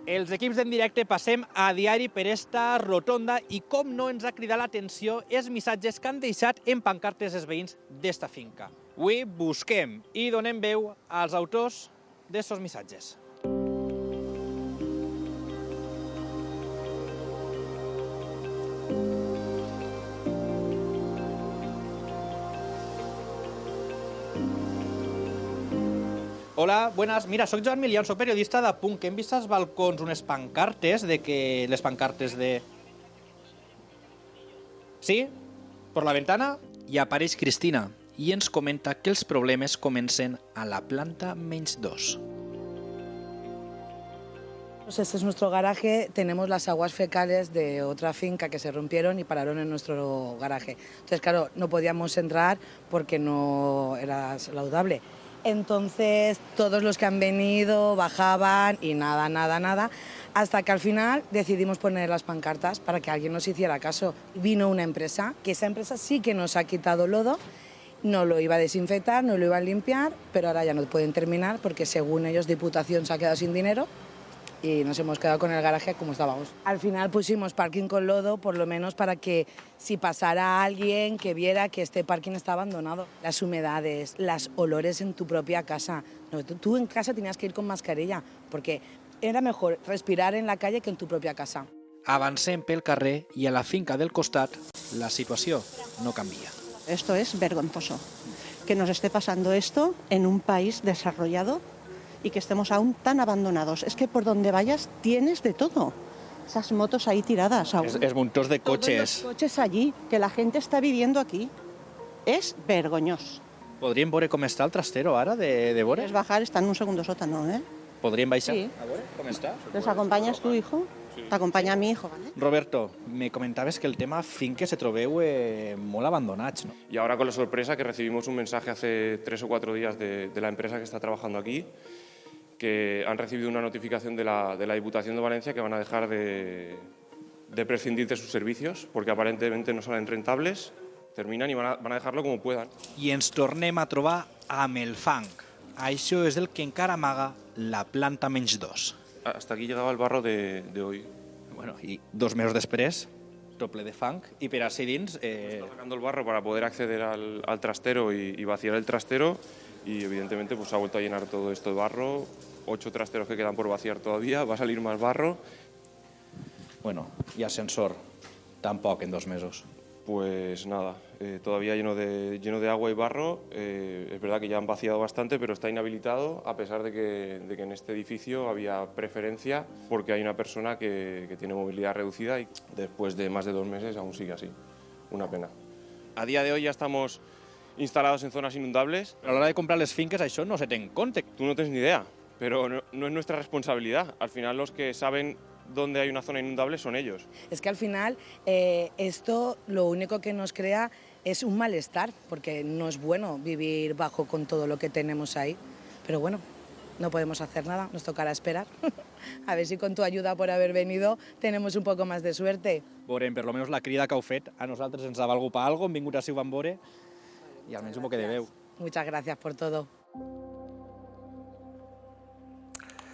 Els equips d'en directe passem a diari per esta rotonda i com no ens ha cridat l'atenció els missatges que han deixat en pancartes els veïns d'esta finca. Avui busquem i donem veu als autors d'estos missatges. Hola, buenas. Mira, soc Joan Milian, soc periodista de Punt, que hem vist als balcons unes pancartes de que... les pancartes de... Sí? Por la ventana? I apareix Cristina i ens comenta que els problemes comencen a la planta -2. Este es nuestro garaje, tenemos las aguas fecales de otra finca que se rompieron y pararon en nuestro garaje. Entonces, claro, no podíamos entrar porque no era saludable. Entonces, todos los que han venido bajaban y nada, hasta que al final decidimos poner las pancartas para que alguien nos hiciera caso. Vino una empresa, que esa empresa sí que nos ha quitado lodo, no lo iba a desinfectar, no lo iba a limpiar, pero ahora ya no pueden terminar porque según ellos Diputación se ha quedado sin dinero y nos hemos quedado con el garaje como estábamos. Al final pusimos parking con lodo, por lo menos para que si pasara alguien que viera que este parking está abandonado. Las humedades, los olores en tu propia casa. No, tú en casa tenías que ir con mascarilla porque era mejor respirar en la calle que en tu propia casa. Avancem pel carrer i a la finca del costat la situació no canvia. Esto es vergonzoso, que nos esté pasando esto en un país desarrollado y que estemos aún tan abandonados. Es que por donde vayas tienes de todo. Esas motos ahí tiradas aún. Es montón de coches. Todos los coches allí, que la gente está viviendo aquí. Es vergonyoso. Podríem veure com està el trastero ara de vore? Quieres bajar, está en un segundo sótano, ¿eh? Podríem baixar? Sí. A veure com està? ¿Les acompañas tu hijo? Te acompaña mi hijo, ¿vale? Roberto, me comentaves que el tema finques se trobeu molt abandonats, ¿no? Y ahora con la sorpresa que recibimos un mensaje hace 3 o 4 días de la empresa que está trabajando aquí, que han recibido una notificación de la Diputación de Valencia que van a dejar de prescindir de sus servicios porque aparentemente no salen rentables, terminan y van a dejarlo como puedan. I ens tornem a trobar amb el fang. Això és el que encara amaga la planta -2. Hasta aquí llegaba el barro de hoy. Bueno, i 2 mesos després, tot ple de fang, i per així dins... Está sacando el barro para poder acceder al trastero y vaciar el trastero y evidentemente pues se ha vuelto a llenar todo esto de barro, 8 trasteros que quedan por vaciar todavía, va a salir más barro. Bueno, i ascensor, tampoc en 2 mesos. Pues nada, todavía lleno de agua y barro. Es verdad que ya han vaciado bastante, pero está inhabilitado, a pesar de que en este edificio había preferencia porque hay una persona que tiene movilidad reducida y después de más de 2 meses aún sigue así. Una pena. A día de hoy ya estamos instalados en zonas inundables. A l'hora de comprar les finques això no se té en compte. Tú no tienes ni idea, pero no es nuestra responsabilidad. Al final los que saben dónde hay una zona inundable son ellos. Es que al final esto lo único que nos crea es un malestar, porque no es bueno vivir bajo con todo lo que tenemos ahí. Pero bueno, no podemos hacer nada, nos tocará esperar. A ver si con tu ayuda por haber venido tenemos un poco más de suerte. Veurem, per lo menos la crida que heu fet a nosaltres ens ha valgut per algo, hem vingut així, ho vam veure, i almenys un poc de veu. Muchas gracias por todo.